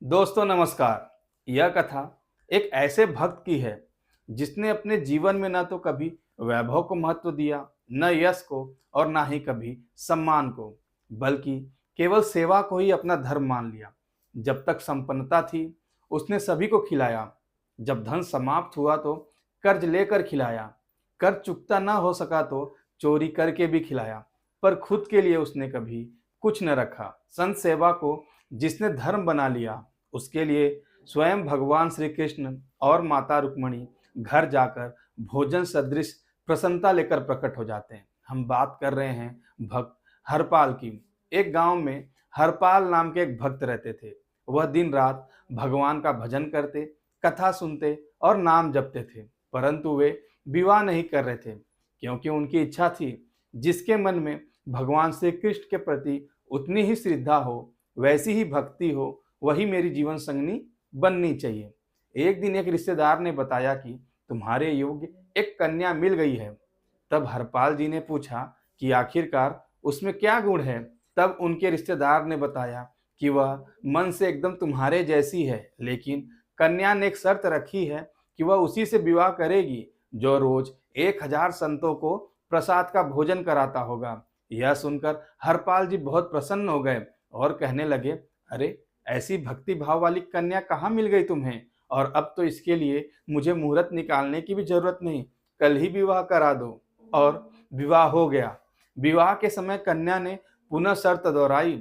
दोस्तों नमस्कार। यह कथा एक ऐसे भक्त की है जिसने अपने जीवन में न तो कभी वैभव को महत्व दिया, न यश को और ना ही कभी सम्मान को, बल्कि केवल सेवा को ही अपना धर्म मान लिया। जब तक संपन्नता थी उसने सभी को खिलाया, जब धन समाप्त हुआ तो कर्ज लेकर खिलाया, कर्ज चुकता न हो सका तो चोरी करके भी खिलाया, पर खुद के लिए उसने कभी कुछ न रखा। संत सेवा को जिसने धर्म बना लिया उसके लिए स्वयं भगवान श्री कृष्ण और माता रुक्मणी घर जाकर भोजन सदृश प्रसन्नता लेकर प्रकट हो जाते हैं। हम बात कर रहे हैं भक्त हरपाल की। एक गांव में हरपाल नाम के एक भक्त रहते थे। वह दिन रात भगवान का भजन करते, कथा सुनते और नाम जपते थे, परंतु वे विवाह नहीं कर रहे थे क्योंकि उनकी इच्छा थी जिसके मन में भगवान श्री कृष्ण के प्रति उतनी ही श्रद्धा हो, वैसी ही भक्ति हो, वही मेरी जीवन संगनी बननी चाहिए। एक दिन एक रिश्तेदार ने बताया कि तुम्हारे योग्य एक कन्या मिल गई है। तब हरपाल जी ने पूछा कि आखिरकार उसमें क्या गुण है। तब उनके रिश्तेदार ने बताया कि वह मन से एकदम तुम्हारे जैसी है, लेकिन कन्या ने एक शर्त रखी है कि वह उसी से विवाह करेगी जो रोज 1000 संतों को प्रसाद का भोजन कराता होगा। यह सुनकर हरपाल जी बहुत प्रसन्न हो गए और कहने लगे, अरे ऐसी भक्ति भाव वाली कन्या कहाँ मिल गई तुम्हें? और अब तो इसके लिए मुझे मुहूर्त निकालने की भी जरूरत नहीं, कल ही विवाह करा दो। और विवाह हो गया। विवाह के समय कन्या ने पुनः शर्त दोहराई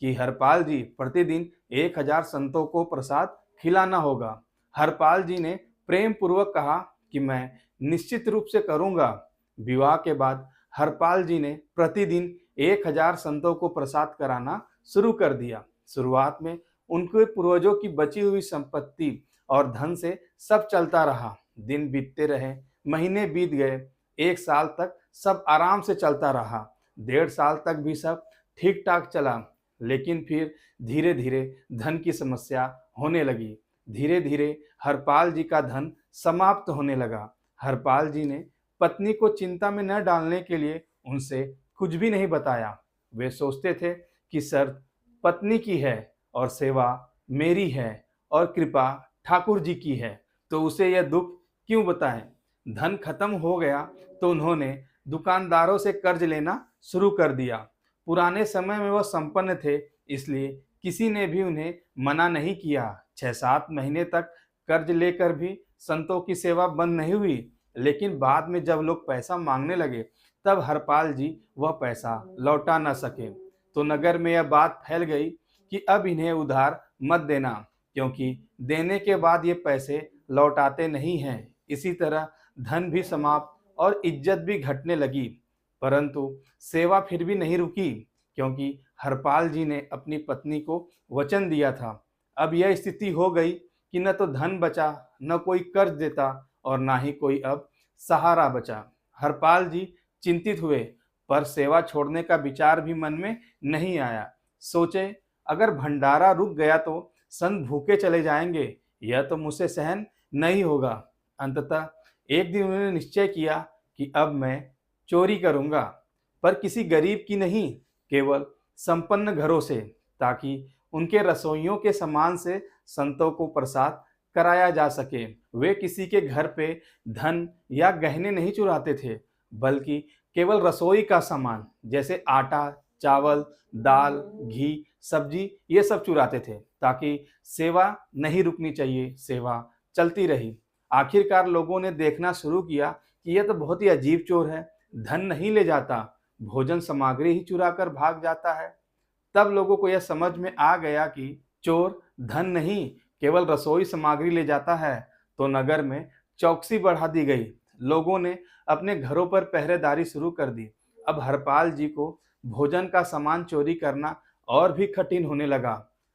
कि हरपाल जी प्रतिदिन 1000 संतों को प्रसाद खिलाना होगा। हरपाल जी ने प्रेम पूर्वक कहा कि मैं निश्चित रूप से करूंगा। विवाह के बाद हरपाल जी ने प्रतिदिन 1000 संतों को प्रसाद कराना शुरू कर दिया। शुरुआत में उनके पूर्वजों की बची हुई संपत्ति और धन से सब चलता रहा। दिन बीतते रहे, महीने बीत गए, 1 साल तक सब आराम से चलता रहा। 1.5 साल तक भी सब ठीक ठाक चला, लेकिन फिर धीरे धीरे धन की समस्या होने लगी। धीरे धीरे हरपाल जी का धन समाप्त होने लगा। हरपाल जी ने पत्नी को चिंता में न डालने के लिए उनसे कुछ भी नहीं बताया। वे सोचते थे कि शर्त पत्नी की है और सेवा मेरी है और कृपा ठाकुर जी की है, तो उसे यह दुख क्यों बताएं। धन खत्म हो गया तो उन्होंने दुकानदारों से कर्ज लेना शुरू कर दिया। पुराने समय में वह संपन्न थे, इसलिए किसी ने भी उन्हें मना नहीं किया। 6-7 महीने तक कर्ज लेकर भी संतों की सेवा बंद नहीं हुई, लेकिन बाद में जब लोग पैसा मांगने लगे तब हरपाल जी वह पैसा लौटा न सके, तो नगर में यह बात फैल गई कि अब इन्हें उधार मत देना, क्योंकि देने के बाद ये पैसे लौटाते नहीं हैं। इसी तरह धन भी समाप्त और इज्जत भी घटने लगी, परंतु सेवा फिर भी नहीं रुकी, क्योंकि हरपाल जी ने अपनी पत्नी को वचन दिया था। अब यह स्थिति हो गई कि न तो धन बचा, न कोई कर्ज देता और ना ही कोई अब सहारा बचा। हरपाल जी चिंतित हुए, पर सेवा छोड़ने का विचार भी मन में नहीं आया। सोचे, अगर भंडारा रुक गया तो संत भूखे चले जाएंगे, यह तो मुझसे सहन नहीं होगा। अंततः एक दिन उन्होंने निश्चय किया कि अब मैं चोरी करूंगा, पर किसी गरीब की नहीं, केवल संपन्न घरों से, ताकि उनके रसोइयों के सामान से संतों को प्रसाद कराया जा सके। वे किसी के घर पे धन या गहने नहीं चुराते थे, बल्कि केवल रसोई का सामान जैसे आटा, चावल, दाल, घी, सब्जी ये सब चुराते थे, ताकि सेवा नहीं रुकनी चाहिए, सेवा चलती रही। आखिरकार लोगों ने देखना शुरू किया कि यह तो बहुत ही अजीब चोर है, धन नहीं ले जाता, भोजन सामग्री ही चुरा कर भाग जाता है। तब लोगों को यह समझ में आ गया कि चोर धन नहीं, केवल रसोई सामग्री ले जाता है, तो नगर में चौकसी बढ़ा दी गई। लोगों ने अपने घरों पर पहरेदारी शुरू कर दी। अब हरपाल जी को भोजन का सामान चोरी करना और भी कठिन होने लगा।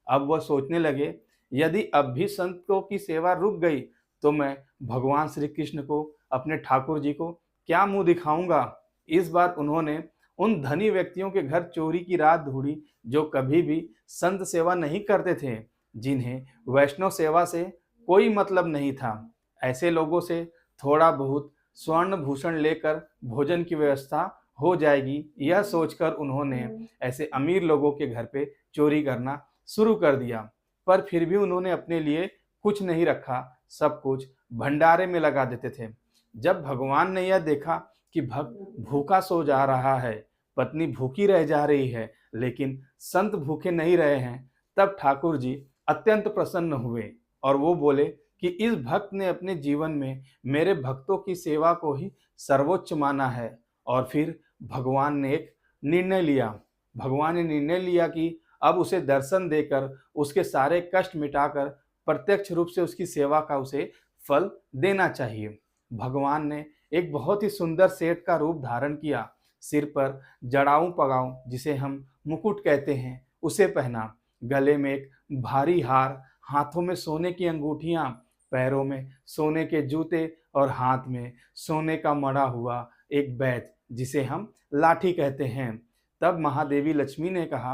अब वह सोचने लगे, यदि अब भी संतों की सेवा रुक गई तो मैं भगवान श्री कृष्ण को, अपने ठाकुर जी को क्या मुंह दिखाऊंगा। इस बार उन्होंने उन धनी व्यक्तियों के घर चोरी की रात ढूंढी जो कभी भी संत सेवा नहीं करते थे, जिन्हें वैष्णव सेवा से कोई मतलब नहीं था। ऐसे लोगों से थोड़ा बहुत स्वर्ण भूषण लेकर भोजन की व्यवस्था हो जाएगी, यह सोचकर उन्होंने ऐसे अमीर लोगों के घर पे चोरी करना शुरू कर दिया। पर फिर भी उन्होंने अपने लिए कुछ नहीं रखा, सब कुछ भंडारे में लगा देते थे। जब भगवान ने यह देखा कि भक्त भूखा सो जा रहा है, पत्नी भूखी रह जा रही है, लेकिन संत भूखे नहीं रहे हैं, तब ठाकुर जी अत्यंत प्रसन्न हुए और वो बोले कि इस भक्त ने अपने जीवन में मेरे भक्तों की सेवा को ही सर्वोच्च माना है। और फिर भगवान ने एक निर्णय लिया। भगवान ने निर्णय लिया कि अब उसे दर्शन देकर उसके सारे कष्ट मिटाकर प्रत्यक्ष रूप से उसकी सेवा का उसे फल देना चाहिए। भगवान ने एक बहुत ही सुंदर सेठ का रूप धारण किया। सिर पर जड़ाऊ पगाऊ, जिसे हम मुकुट कहते हैं, उसे पहना। गले में एक भारी हार, हाथों में सोने की अंगूठियां, पैरों में सोने के जूते और हाथ में सोने का मढ़ा हुआ एक बैच, जिसे हम लाठी कहते हैं। तब महादेवी लक्ष्मी ने कहा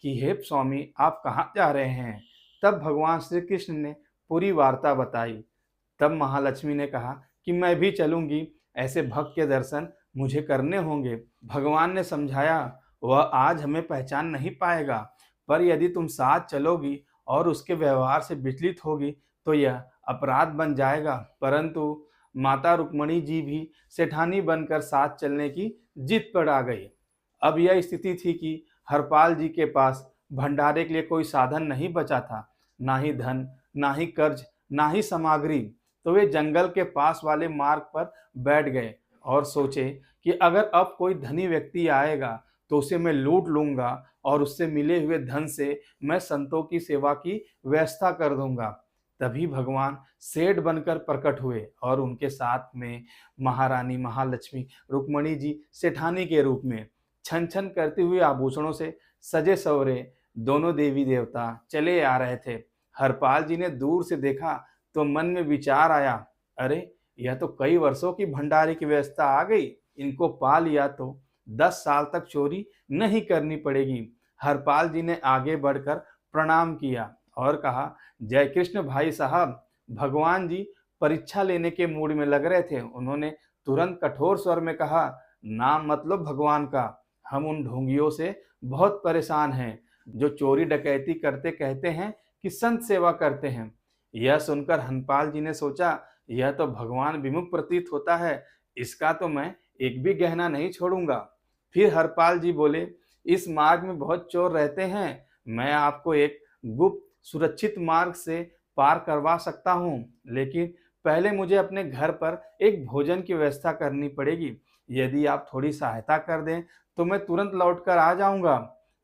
कि हे स्वामी, आप कहाँ जा रहे हैं? तब भगवान श्री कृष्ण ने पूरी वार्ता बताई। तब महालक्ष्मी ने कहा कि मैं भी चलूंगी, ऐसे भक्त के दर्शन मुझे करने होंगे। भगवान ने समझाया, वह आज हमें पहचान नहीं पाएगा, पर यदि तुम साथ चलोगी और उसके व्यवहार से विचलित होगी तो यह अपराध बन जाएगा। परंतु माता रुक्मणी जी भी सेठानी बनकर साथ चलने की जिद पर आ गई। अब यह स्थिति थी कि हरपाल जी के पास भंडारे के लिए कोई साधन नहीं बचा था, ना ही धन, ना ही कर्ज, ना ही सामग्री। तो वे जंगल के पास वाले मार्ग पर बैठ गए और सोचे कि अगर अब कोई धनी व्यक्ति आएगा तो उसे मैं लूट लूंगा और उससे मिले हुए धन से मैं संतों की सेवा की व्यवस्था कर दूंगा। तभी भगवान सेठ बनकर प्रकट हुए और उनके साथ में महारानी महालक्ष्मी रुक्मणी जी सेठानी के रूप में छन छन करते हुए आभूषणों से सजे सवरे दोनों देवी देवता चले आ रहे थे। हरपाल जी ने दूर से देखा तो मन में विचार आया, अरे यह तो कई वर्षों की भंडारे की व्यवस्था आ गई, इनको पा लिया तो 10 साल तक चोरी नहीं करनी पड़ेगी। हरपाल जी ने आगे बढ़कर प्रणाम किया और कहा, जय कृष्ण भाई साहब। भगवान जी परीक्षा लेने के मूड में लग रहे थे। उन्होंने तुरंत कठोर स्वर में कहा, नाम मतलब भगवान का, हम उन ढोंगियों से बहुत परेशान हैं जो चोरी डकैती करते कहते हैं कि संत सेवा करते हैं। यह सुनकर हनपाल जी ने सोचा, यह तो भगवान विमुख प्रतीत होता है, इसका तो मैं एक भी गहना नहीं छोड़ूंगा। फिर हरपाल जी बोले, इस मार्ग में बहुत चोर रहते हैं, मैं आपको एक गुप्त सुरक्षित मार्ग से पार करवा सकता हूँ, लेकिन पहले मुझे अपने घर पर एक भोजन की व्यवस्था करनी पड़ेगी। यदि आप थोड़ी सहायता कर दें तो मैं तुरंत लौट कर आ जाऊंगा।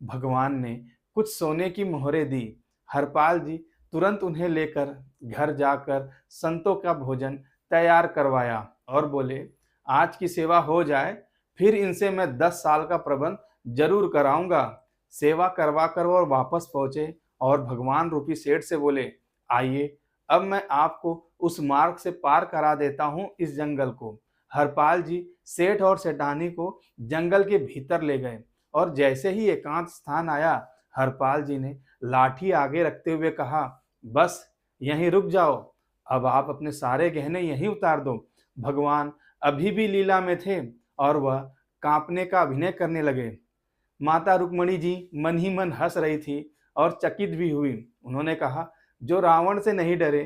भगवान ने कुछ सोने की मोहरें दी। हरपाल जी तुरंत उन्हें लेकर घर जाकर संतों का भोजन तैयार करवाया और बोले, आज की सेवा हो जाए फिर इनसे मैं 10 साल का प्रबंध जरूर कराऊंगा। सेवा करवा कर वो वापस पहुंचे और भगवान रूपी सेठ से बोले, आइए अब मैं आपको उस मार्ग से पार करा देता हूँ इस जंगल को। हरपाल जी सेठ और सेठानी को जंगल के भीतर ले गए और जैसे ही एकांत स्थान आया, हरपाल जी ने लाठी आगे रखते हुए कहा, बस यहीं रुक जाओ, अब आप अपने सारे गहने यहीं उतार दो। भगवान अभी भी लीला में थे और वह कांपने का अभिनय करने लगे। माता रुक्मणी जी मन ही मन हंस रही थी और चकित भी हुई। उन्होंने कहा, जो रावण से नहीं डरे,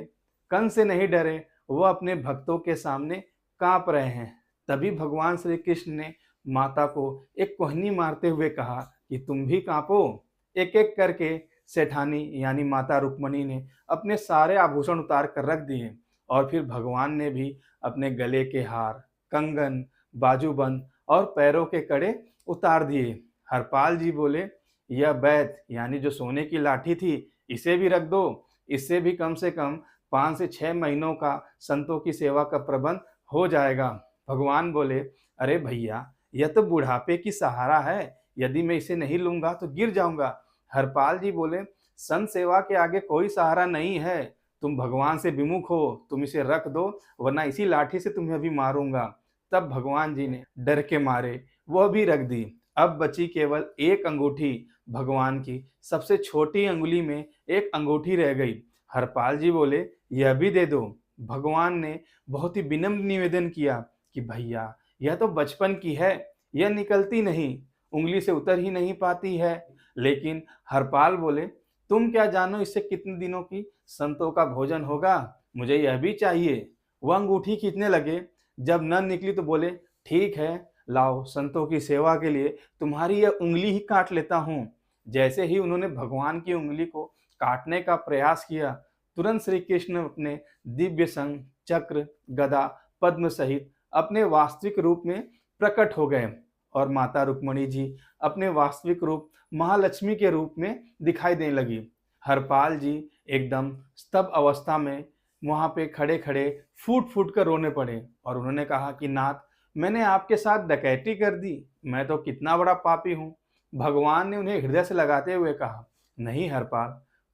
कंस से नहीं डरे, वह अपने भक्तों के सामने कांप रहे हैं। तभी भगवान श्री कृष्ण ने माता को एक कोहनी मारते हुए कहा कि तुम भी कांपो। एक एक करके सेठानी यानी माता रुक्मणी ने अपने सारे आभूषण उतार कर रख दिए और फिर भगवान ने भी अपने गले के हार, कंगन, बाजूबंद और पैरों के कड़े उतार दिए। हरपाल जी बोले, यह बैत यानी जो सोने की लाठी थी, इसे भी रख दो, इससे भी कम से कम 5 से 6 महीनों का संतों की सेवा का प्रबंध हो जाएगा। भगवान बोले, अरे भैया, यह तो बुढ़ापे की सहारा है, यदि मैं इसे नहीं लूंगा तो गिर जाऊंगा। हरपाल जी बोले, संत सेवा के आगे कोई सहारा नहीं है, तुम भगवान से विमुख हो, तुम इसे रख दो, वरना इसी लाठी से तुम्हें अभी मारूंगा। तब भगवान जी ने डर के मारे वह भी रख दी। अब बची केवल एक अंगूठी, भगवान की सबसे छोटी अंगुली में एक अंगूठी रह गई। हरपाल जी बोले, यह भी दे दो। भगवान ने बहुत ही विनम्र निवेदन किया कि भैया, यह तो बचपन की है, यह निकलती नहीं, उंगली से उतर ही नहीं पाती है। लेकिन हरपाल बोले, तुम क्या जानो इससे कितने दिनों की संतों का भोजन होगा, मुझे यह भी चाहिए। वह अंगूठी खींचने लगे। जब न निकली तो बोले, ठीक है, लाओ, संतों की सेवा के लिए तुम्हारी यह उंगली ही काट लेता हूँ। जैसे ही उन्होंने भगवान की उंगली को काटने का प्रयास किया, तुरंत श्री कृष्ण अपने दिव्य संग, चक्र, गदा, पद्म सहित अपने वास्तविक रूप में प्रकट हो गए और माता रुक्मणी जी अपने वास्तविक रूप महालक्ष्मी के रूप में दिखाई देने लगी। हरपाल जी एकदम स्तब्ध अवस्था में वहां पे खड़े खड़े फूट फूट कर रोने पड़े और उन्होंने कहा कि नाथ, मैंने आपके साथ डकैती कर दी, मैं तो कितना बड़ा पापी हूँ। भगवान ने उन्हें हृदय से लगाते हुए कहा, नहीं हरपाल,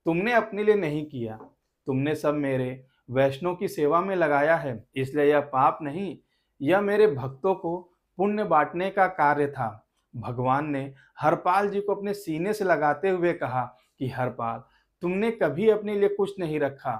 तुमने अपने लिए नहीं किया, तुमने सब मेरे वैष्णव की सेवा में लगाया है, इसलिए यह पाप नहीं, यह मेरे भक्तों को पुण्य बांटने का कार्य था। भगवान ने हरपाल जी को अपने सीने से लगाते हुए कहा कि हरपाल, तुमने कभी अपने लिए कुछ नहीं रखा,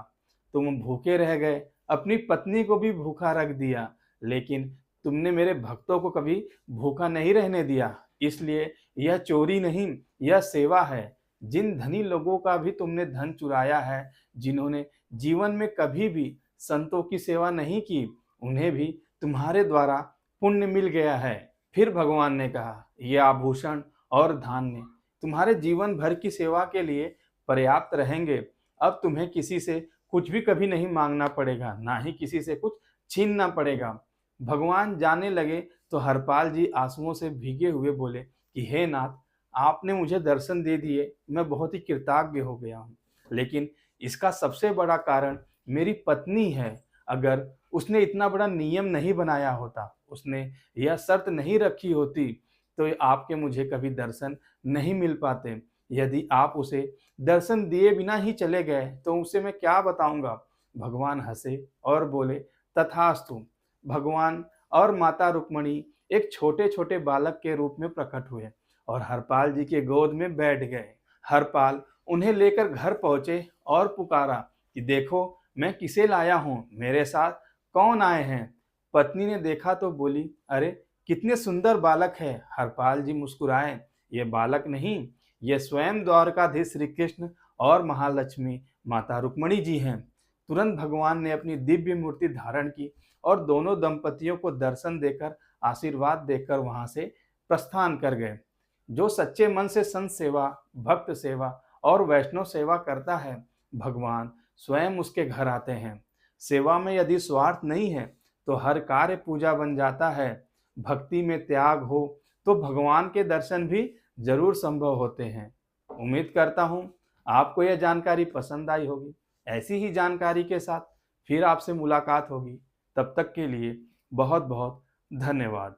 तुम भूखे रह गए, अपनी पत्नी को भी भूखा रख दिया, लेकिन तुमने मेरे भक्तों को कभी भूखा नहीं रहने दिया। इसलिए यह चोरी नहीं, यह सेवा है। जिन धनी लोगों का भी तुमने धन चुराया है, जिन्होंने जीवन में कभी भी संतों की सेवा नहीं की, उन्हें भी तुम्हारे द्वारा पुण्य मिल गया है। फिर भगवान ने कहा, ये आभूषण और धान्य तुम्हारे जीवन भर की सेवा के लिए पर्याप्त रहेंगे। अब तुम्हें किसी से कुछ भी कभी नहीं मांगना पड़ेगा, ना ही किसी से कुछ छीनना पड़ेगा। भगवान जाने लगे तो हरपाल जी आंसुओं से भीगे हुए बोले कि हे नाथ, आपने मुझे दर्शन दे दिए, मैं बहुत ही कृतज्ञ हो गया हूँ। लेकिन इसका सबसे बड़ा कारण मेरी पत्नी है। अगर उसने इतना बड़ा नियम नहीं बनाया होता, उसने यह शर्त नहीं रखी होती, तो आपके मुझे कभी दर्शन नहीं मिल पाते। यदि आप उसे दर्शन दिए बिना ही चले गए तो उसे मैं क्या बताऊंगा। भगवान हंसे और बोले, तथास्तु। भगवान और माता रुक्मणी एक छोटे छोटे बालक के रूप में प्रकट हुए और हरपाल जी के गोद में बैठ गए। हरपाल उन्हें लेकर घर पहुंचे और पुकारा कि देखो, मैं किसे लाया हूँ, मेरे साथ कौन आए हैं। पत्नी ने देखा तो बोली, अरे कितने सुंदर बालक है। हरपाल जी मुस्कुराए, ये बालक नहीं, ये स्वयं द्वारकाधीश श्री कृष्ण और महालक्ष्मी माता रुक्मणी जी हैं। तुरंत भगवान ने अपनी दिव्य मूर्ति धारण की और दोनों दंपतियों को दर्शन देकर, आशीर्वाद देकर वहां से प्रस्थान कर गए। जो सच्चे मन से संत सेवा, भक्त सेवा और वैष्णव सेवा करता है, भगवान स्वयं उसके घर आते हैं। सेवा में यदि स्वार्थ नहीं है तो हर कार्य पूजा बन जाता है। भक्ति में त्याग हो तो भगवान के दर्शन भी जरूर संभव होते हैं। उम्मीद करता हूँ आपको यह जानकारी पसंद आई होगी। ऐसी ही जानकारी के साथ फिर आपसे मुलाकात होगी। तब तक के लिए बहुत बहुत धन्यवाद।